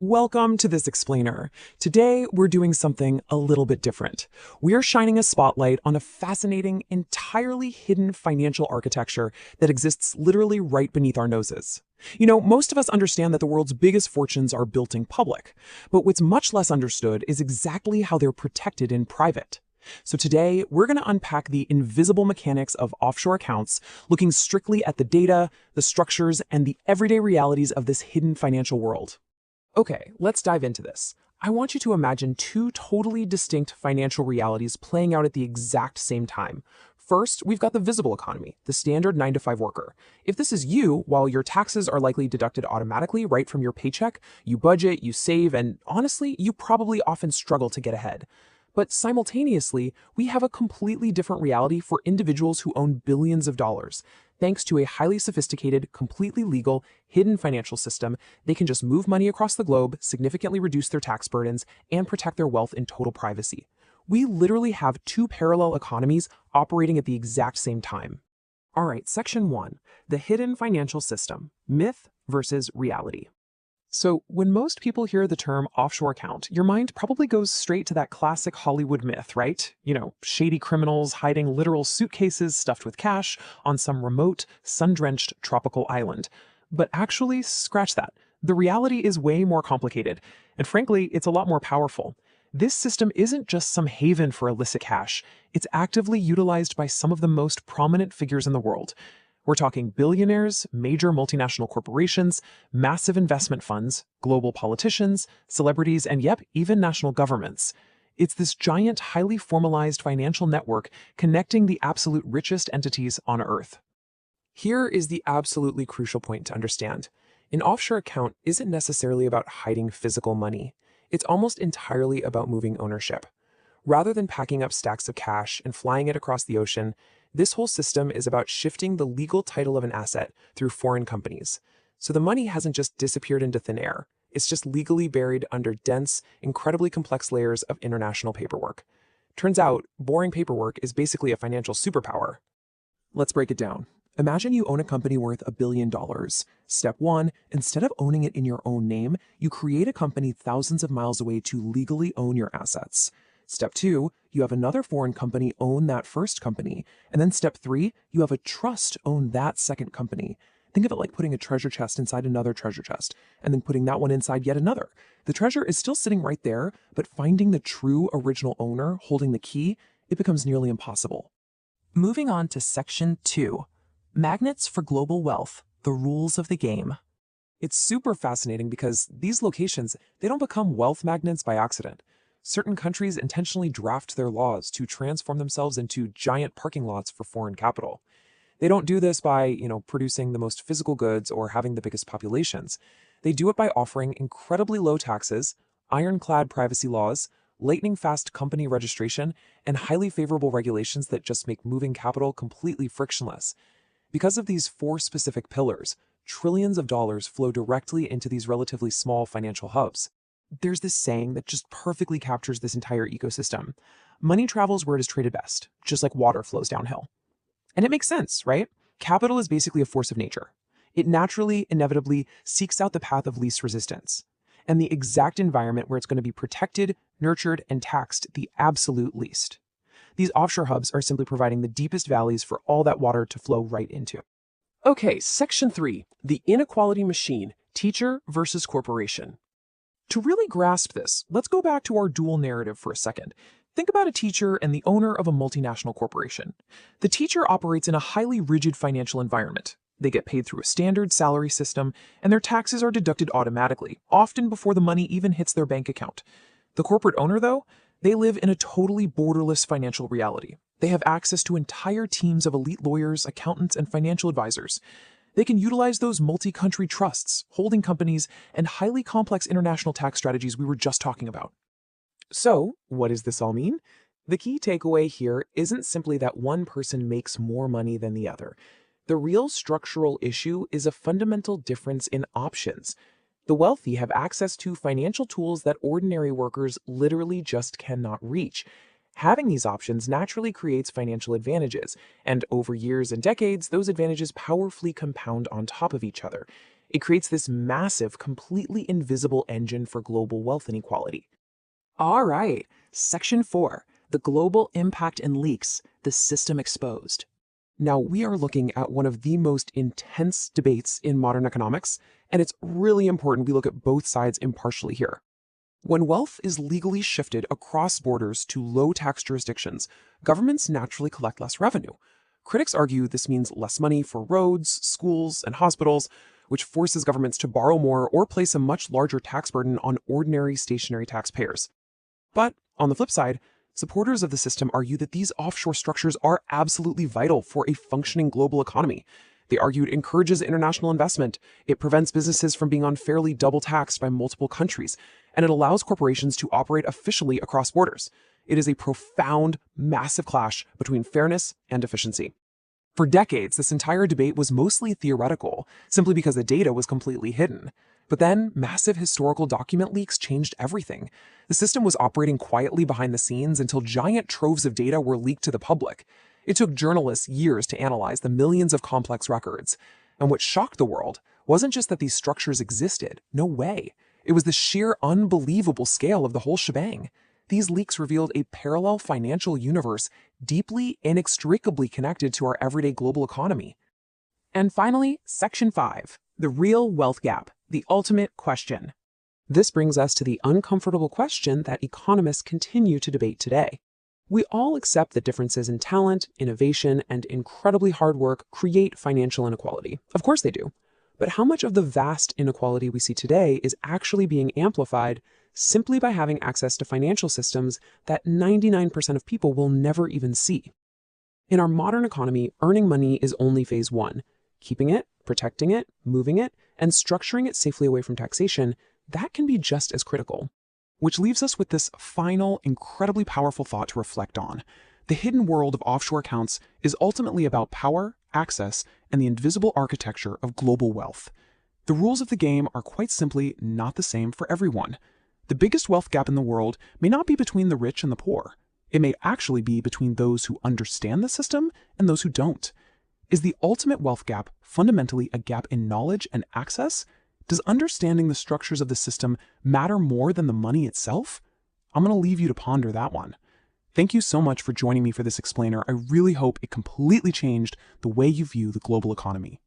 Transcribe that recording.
Welcome to this explainer. Today, we're doing something a little bit different. We are shining a spotlight on a fascinating, entirely hidden financial architecture that exists literally right beneath our noses. Most of us understand that the world's biggest fortunes are built in public, but what's much less understood is exactly how they're protected in private. So today, we're going to unpack the invisible mechanics of offshore accounts, looking strictly at the data, the structures, and the everyday realities of this hidden financial world. Okay, let's dive into this. I want you to imagine two totally distinct financial realities playing out at the exact same time. First, we've got the visible economy, the standard 9-to-5 worker. If this is you, while your taxes are likely deducted automatically right from your paycheck, you budget, you save, and honestly, you probably often struggle to get ahead. But simultaneously, we have a completely different reality for individuals who own billions of dollars. Thanks to a highly sophisticated, completely legal, hidden financial system, they can just move money across the globe, significantly reduce their tax burdens, and protect their wealth in total privacy. We literally have two parallel economies operating at the exact same time. All right, Section 1, the hidden financial system, myth versus reality. So when most people hear the term offshore account, your mind probably goes straight to that classic Hollywood myth, right? Shady criminals hiding literal suitcases stuffed with cash on some remote, sun-drenched tropical island. But actually, scratch that. The reality is way more complicated, and frankly, it's a lot more powerful. This system isn't just some haven for illicit cash. It's actively utilized by some of the most prominent figures in the world. We're talking billionaires, major multinational corporations, massive investment funds, global politicians, celebrities, and even national governments. It's this giant, highly formalized financial network connecting the absolute richest entities on Earth. Here is the absolutely crucial point to understand. An offshore account isn't necessarily about hiding physical money. It's almost entirely about moving ownership. Rather than packing up stacks of cash and flying it across the ocean, this whole system is about shifting the legal title of an asset through foreign companies. So the money hasn't just disappeared into thin air. It's just legally buried under dense, incredibly complex layers of international paperwork. Turns out, boring paperwork is basically a financial superpower. Let's break it down. Imagine you own a company worth $1 billion. Step 1, instead of owning it in your own name, you create a company thousands of miles away to legally own your assets. Step 2, you have another foreign company own that first company. And then step 3, you have a trust own that second company. Think of it like putting a treasure chest inside another treasure chest, and then putting that one inside yet another. The treasure is still sitting right there, but finding the true original owner holding the key, it becomes nearly impossible. Moving on to Section 2, Magnets for Global Wealth, the Rules of the Game. It's super fascinating because these locations, they don't become wealth magnets by accident. Certain countries intentionally draft their laws to transform themselves into giant parking lots for foreign capital. They don't do this by, producing the most physical goods or having the biggest populations. They do it by offering incredibly low taxes, ironclad privacy laws, lightning-fast company registration, and highly favorable regulations that just make moving capital completely frictionless. Because of these 4 specific pillars, trillions of dollars flow directly into these relatively small financial hubs. There's this saying that just perfectly captures this entire ecosystem. Money travels where it is traded best, just like water flows downhill. And it makes sense, right? Capital is basically a force of nature. It naturally, inevitably seeks out the path of least resistance, and the exact environment where it's going to be protected, nurtured, and taxed the absolute least. These offshore hubs are simply providing the deepest valleys for all that water to flow right into. Okay, Section 3, the inequality machine, teacher versus corporation. To really grasp this, let's go back to our dual narrative for a second. Think about a teacher and the owner of a multinational corporation. The teacher operates in a highly rigid financial environment. They get paid through a standard salary system, and their taxes are deducted automatically, often before the money even hits their bank account. The corporate owner, though, they live in a totally borderless financial reality. They have access to entire teams of elite lawyers, accountants, and financial advisors. They can utilize those multi-country trusts, holding companies, and highly complex international tax strategies we were just talking about. So, what does this all mean? The key takeaway here isn't simply that one person makes more money than the other. The real structural issue is a fundamental difference in options. The wealthy have access to financial tools that ordinary workers literally just cannot reach. Having these options naturally creates financial advantages, and over years and decades, those advantages powerfully compound on top of each other. It creates this massive, completely invisible engine for global wealth inequality. All right, Section 4, the global impact and leaks, the system exposed. Now, we are looking at one of the most intense debates in modern economics, and it's really important we look at both sides impartially here. When wealth is legally shifted across borders to low-tax jurisdictions, governments naturally collect less revenue. Critics argue this means less money for roads, schools, and hospitals, which forces governments to borrow more or place a much larger tax burden on ordinary stationary taxpayers. But on the flip side, supporters of the system argue that these offshore structures are absolutely vital for a functioning global economy. They argue it encourages international investment, it prevents businesses from being unfairly double taxed by multiple countries, and it allows corporations to operate efficiently across borders. It is a profound, massive clash between fairness and efficiency. For decades, this entire debate was mostly theoretical, simply because the data was completely hidden. But then, massive historical document leaks changed everything. The system was operating quietly behind the scenes until giant troves of data were leaked to the public. It took journalists years to analyze the millions of complex records. And what shocked the world wasn't just that these structures existed. No way. It was the sheer unbelievable scale of the whole shebang. These leaks revealed a parallel financial universe deeply, inextricably connected to our everyday global economy. And finally, Section 5, the real wealth gap, the ultimate question. This brings us to the uncomfortable question that economists continue to debate today. We all accept that differences in talent, innovation, and incredibly hard work create financial inequality. Of course they do. But how much of the vast inequality we see today is actually being amplified simply by having access to financial systems that 99% of people will never even see? In our modern economy, earning money is only phase one. Keeping it, protecting it, moving it, and structuring it safely away from taxation, that can be just as critical. Which leaves us with this final, incredibly powerful thought to reflect on. The hidden world of offshore accounts is ultimately about power, access, and the invisible architecture of global wealth. The rules of the game are quite simply not the same for everyone. The biggest wealth gap in the world may not be between the rich and the poor. It may actually be between those who understand the system and those who don't. Is the ultimate wealth gap fundamentally a gap in knowledge and access? Does understanding the structures of the system matter more than the money itself? I'm going to leave you to ponder that one. Thank you so much for joining me for this explainer. I really hope it completely changed the way you view the global economy.